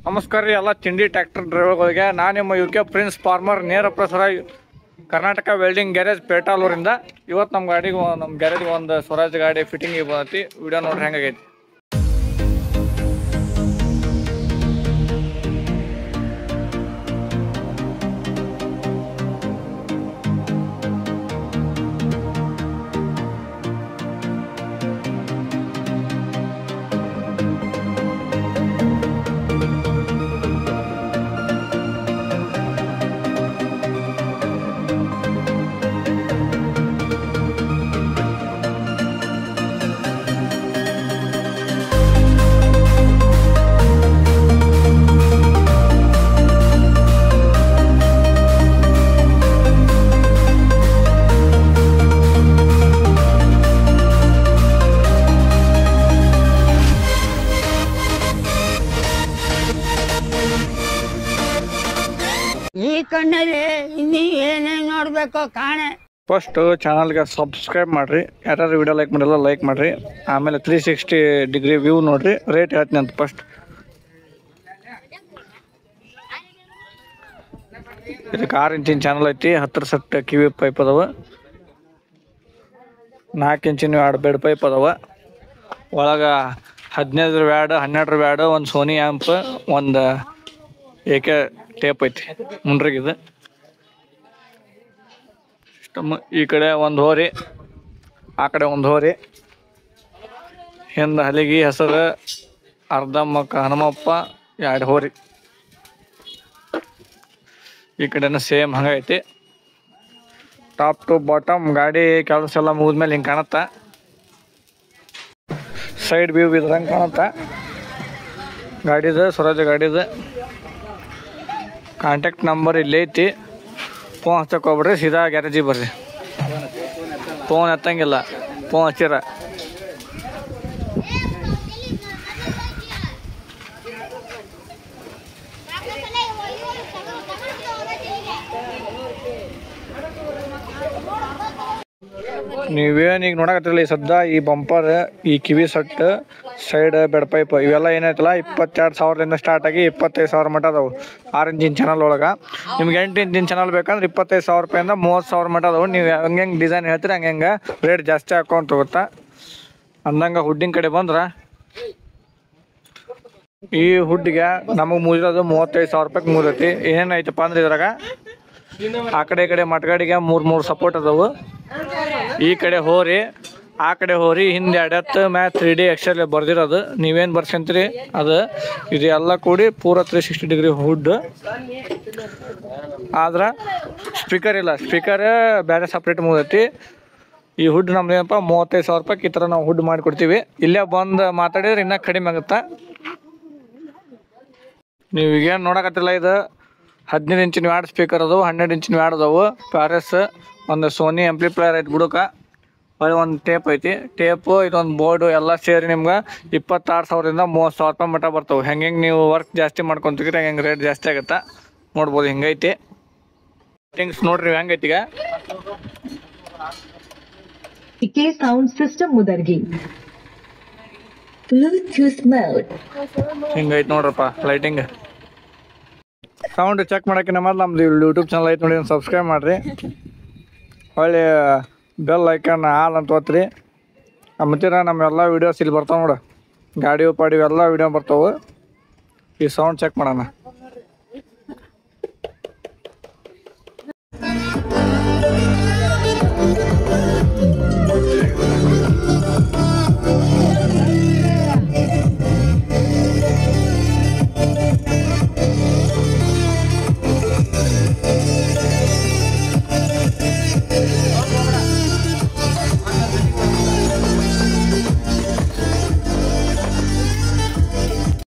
ನಮಸ್ಕಾರ ರೀ ಎಲ್ಲ ತಿಂಡಿ ಟ್ರ್ಯಾಕ್ಟರ್ ಡ್ರೈವರ್ಗಳಿಗೆ. ನಾನು ನಿಮ್ಮ UK ಪ್ರಿನ್ಸ್ ಫಾರ್ಮರ್ ನೇರ ಪ್ರಸಾರ ಕರ್ನಾಟಕ ವೆಲ್ಡಿಂಗ್ ಗ್ಯಾರೇಜ್ ಪೇಟಾಲೂರಿಂದ. ಇವತ್ತು ನಮ್ಮ ಗ್ಯಾರೇಜ್ಗೆ ಒಂದು ಸ್ವರಾಜ್ ಗಾಡಿ ಫಿಟ್ಟಿಂಗ್ ಬಂದೈತಿ. ವಿಡಿಯೋ ನೋಡ್ರಿ ಹೆಂಗಾಗೈತಿ. ಈ ಕಣ್ಣಲ್ಲಿ ಇನ್ನೀ ಏನೇನು ನೋಡ್ಬೇಕು ಕಾಣೆ. ಫಸ್ಟ್ ಚಾನಲ್ಗೆ ಸಬ್ಸ್ಕ್ರೈಬ್ ಮಾಡಿರಿ. ಯಾರ್ಯಾರು ವಿಡಿಯೋ ಲೈಕ್ ಮಾಡಿಲ್ಲ ಲೈಕ್ ಮಾಡಿರಿ. ಆಮೇಲೆ 360 ಡಿಗ್ರಿ ವ್ಯೂ ನೋಡಿರಿ. ರೇಟ್ ಹೇಳ್ತೀನಿ ಅಂತ ಫಸ್ಟ್. ಇದಕ್ಕೆ 6 ಇಂಚಿನ ಚಾನಲ್ ಐತಿ. 10 ಸೆಟ್ ಕಿವಿ ಪೈಪ್ ಅದಾವ. 4 ಇಂಚಿನ 2 ಬೆಡ್ ಪೈಪ್ ಅದಾವ. ಒಳಗೆ 15 ವ್ಯಾಡ್ 12 ವ್ಯಾಡ್ ಒಂದು ಸೋನಿ ಆ್ಯಂಪ್ ಒಂದು AK ಟೇಪ್ ಐತಿ ಮುಂಡ್ರಿಗಿದೆ. ಸಿಸ್ಟಮ್ ಈ ಕಡೆ ಒಂದು ಹೋರಿ, ಆ ಕಡೆ ಒಂದು ಹೋರಿ, ಹಿಂದೆ ಹಲಿಗಿ ಹೆಸರು ಅರ್ಧಮ್ಮಕ್ಕ ಹನುಮಪ್ಪ 2 ಹೋರಿ. ಈ ಕಡೆನೂ ಸೇಮ್ ಹಂಗೈತಿ. ಟಾಪ್ ಟು ಬಾಟಮ್ ಗಾಡಿ ಕೆಲಸ ಎಲ್ಲ ಮುಗಿದ್ಮೇಲೆ ಹಿಂಗೆ ಕಾಣುತ್ತಾ. ಸೈಡ್ ವ್ಯೂ ಇದ್ರಂಗೆ ಕಾಣುತ್ತಾ ಗಾಡಿದು, ಸ್ವರಾಜ್ ಗಾಡಿದು. ಕಾಂಟ್ಯಾಕ್ಟ್ ನಂಬರ್ ಇಲ್ಲೇ ಐತಿ. ಫೋನ್ ಹಚ್ಚಕ್ಕೆ ಹೋಗ್ಬಿಡ್ರಿ, ಸೀದಾ ಗ್ಯಾರೇಜಿಗೆ ಬರ್ರಿ. ಫೋನ್ ಎತ್ತಂಗಿಲ್ಲ, ಫೋನ್ ಹಚ್ಚಿರ. ನೀವೇನು ಈಗ ನೋಡಕತ್ತಿರಲಿ ಸದ್ದ ಈ ಬಂಪರ್, ಈ ಕಿವಿ ಸೆಟ್, ಸೈಡ್ ಬೆಡ್ ಪೈಪ್ ಇವೆಲ್ಲ ಏನೈತಲ್ಲ 22,000ದಿಂದ ಸ್ಟಾರ್ಟ್ ಆಗಿ 25,000 ಮಟ್ಟ ಅದಾವು. 6 ಇಂಚಿನ ಚಾನಲ್ ಒಳಗೆ. ನಿಮ್ಗೆ 8 ಇಂಚಿನ ಚಾನಲ್ ಬೇಕಂದ್ರೆ 25,000 ರೂಪಾಯಿಂದ 30,000 ಮಟ್ಟ ಅದಾವು. ನೀವು ಹಂಗೆ ಡಿಸೈನ್ ಹೇಳ್ತೀರಿ ಹಂಗೆ ರೇಟ್ ಜಾಸ್ತಿ ಹಾಕೊಂತ ಹೋಗುತ್ತಾ. ಅಂದಂಗೆ ಹುಡ್ಡಿನ ಕಡೆ ಬಂದ್ರೆ ಈ ಹುಡ್ಡಿಗೆ ನಮಗೆ ಮುಗಿರೋದು 35,000 ರೂಪಾಯಿಗೆ ಮುಗಿದೈತಿ. ಏನೇನೈತಪ್ಪ ಅಂದ್ರೆ ಇದ್ರಾಗ ಆ ಕಡೆ ಈ ಕಡೆ ಮಟ್ಗಾಡಿಗೆ 3 ಸಪೋರ್ಟ್ ಅದಾವು. ಈ ಕಡೆ ಹೋರಿ, ಆ ಕಡೆ ಹೋರಿ, ಹಿಂದೆ 2 ಎತ್ತು, ಮ್ಯಾಚ್ 3D ಎಕ್ಸ್ಟ್ರಾ ಬರ್ದಿರೋದು. ನೀವೇನು ಬರ್ಸ್ಕೊಂತೀರಿ ಅದು. ಇದು ಎಲ್ಲ ಕೂಡಿ ಪೂರ 360 ಡಿಗ್ರಿ ಹುಡ್. ಆದ್ರೆ ಸ್ಪೀಕರ್ ಇಲ್ಲ, ಸ್ಪೀಕರ್ ಬೇರೆ ಸಪ್ರೇಟ್ ಮುಗಿದೈತಿ. ಈ ಹುಡ್ ನಮ್ದು ಏನಪ್ಪ 35,000 ರೂಪಾಯಿಗೆ ಈ ಥರ ನಾವು ಹುಡ್ ಮಾಡಿಕೊಡ್ತೀವಿ. ಇಲ್ಲೇ ಬಂದು ಮಾತಾಡಿದ್ರೆ ಇನ್ನೂ ಕಡಿಮೆ ಆಗುತ್ತೆ. ನೀವು ಈಗೇನು ನೋಡಕತ್ತಿಲ್ಲ, ಇದು 15 ಇಂಚಿನ ವ್ಯಾಡ್ ಸ್ಪೀಕರ್ ಅದಾವು, 12 ಇಂಚಿನ ವ್ಯಾಡ್ ಅದಾವು. ಪ್ಯಾರೆಸ್ ಒಂದು ಸೋನಿ ಆಂಪ್ಲಿಫೈಯರ್ ಐತಿ ಬುಡಕ್ಕೆ. ಹೊಳ್ಳಿ ಒಂದು ಟೇಪ್ ಐತಿ. ಟೇಪು ಇದೊಂದು ಬೋರ್ಡು ಎಲ್ಲ ಸೇರಿ ನಿಮ್ಗೆ 26,000ರಿಂದ 30,000 ರೂಪಾಯಿ ಮಟ್ಟ ಬರ್ತಾವೆ. ಹೆಂಗೆ ನೀವು ವರ್ಕ್ ಜಾಸ್ತಿ ಮಾಡ್ಕೊತೀರಿ ಹೆಂಗೆ ರೇಟ್ ಜಾಸ್ತಿ ಆಗುತ್ತೆ ನೋಡ್ಬೋದು. ಹಿಂಗೈತಿ ಥಿಂಗ್ಸ್ ನೋಡ್ರಿ ಹೆಂಗೈತಿ. ಈಗ ಸೌಂಡ್ ಸಿಸ್ಟಮ್ ಮುದರ್ಗಿ ಬ್ಲೂಟೂತ್ ಮೋಡ್ ಹಿಂಗೈತಿ ನೋಡ್ರಪ್ಪ ಲೈಟಿಂಗ್. ಸೌಂಡ್ ಚೆಕ್ ಮಾಡೋಕ್ಕಿಂತ ಮೊದಲು ನಮ್ದು ಯೂಟ್ಯೂಬ್ ಚಾನಲ್ ಐತೆ ನೋಡಿ, ಸಬ್ಸ್ಕ್ರೈಬ್ ಮಾಡಿರಿ. ಹೊಳ್ಳಿ ಬೆಲ್ ಐಕನ್ ಆಲ್ ಅಂತ ಒತ್ತಿರಿ. ಮತ್ತಿರ ನಮ್ಮೆಲ್ಲ ವೀಡಿಯೋಸ್ ಇಲ್ಲಿ ಬರ್ತಾವೆ ನೋಡು. ಗಾಡಿ ಪಾಡಿ ಎಲ್ಲ ವೀಡಿಯೋ ಬರ್ತಾವೆ. ಈ ಸೌಂಡ್ ಚೆಕ್ ಮಾಡೋಣ.